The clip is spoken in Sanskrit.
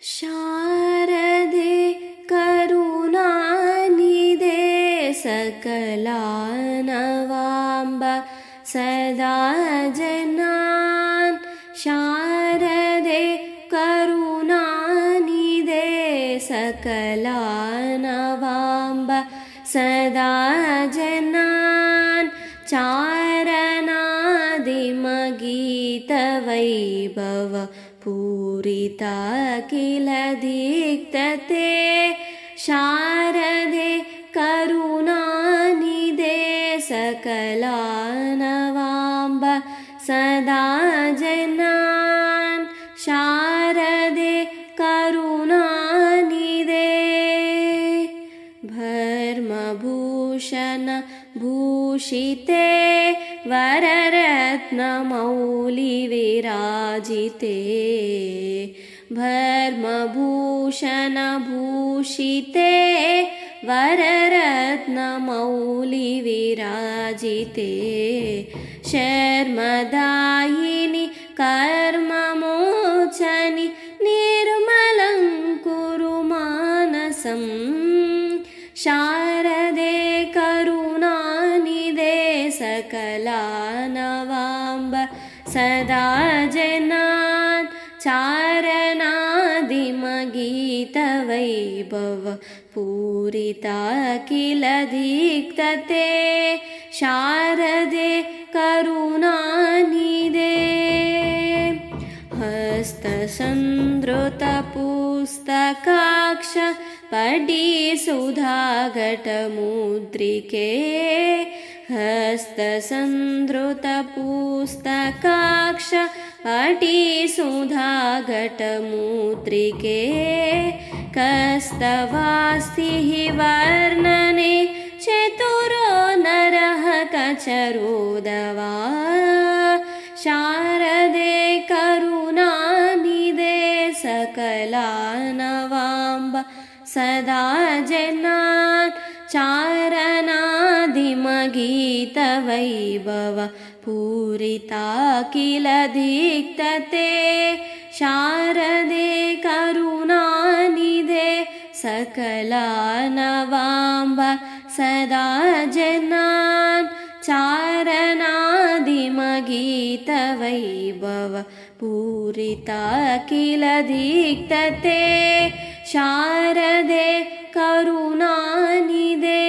शारदे करुणानिधे सकलानवाम्ब सदा जनान् शारदे करुणानिधे सकलानवाम्ब सदा जनान् चारणादिमगीतवैभव पूरिता किल दीक्तते शारदे करुणानिधे सकलानवाम्ब सदा जनान् शारदे करुणानिधे भर्मभूषण भूषिते वररत्नमौलिविराजिते भर्मभूषण भूषिते वररत्नमौलिविराजिते शर्मदायिनि कर्ममोचनि निर्मलं कुरु मानसं शारदे करुणानिधे सकलानवाम्ब सदा जनान् चारणादिमगीतवैभव पूरिता किल दीक्तते शारदे करुणानिधे हस्तसंधृतपुस्तकाक्ष पठिसुधाघटमुद्रिके हस्तसंधृतपुस्तकाक्ष पठिसुधाघटमुद्रिके कस्तवास्तिः वर्णने चतुरो नरः कचरोदवा शारदे करुणानिधे सकलानवाम्ब सदा जनान् चारणादिमगीतवैभव पूरिता किल दीक्तते शारदे करुणानिधे सकलानवाम्ब सदा जनान् चारणादिमगीतवैभव पूरिता किल दीक्तते शारदे करुणानिधे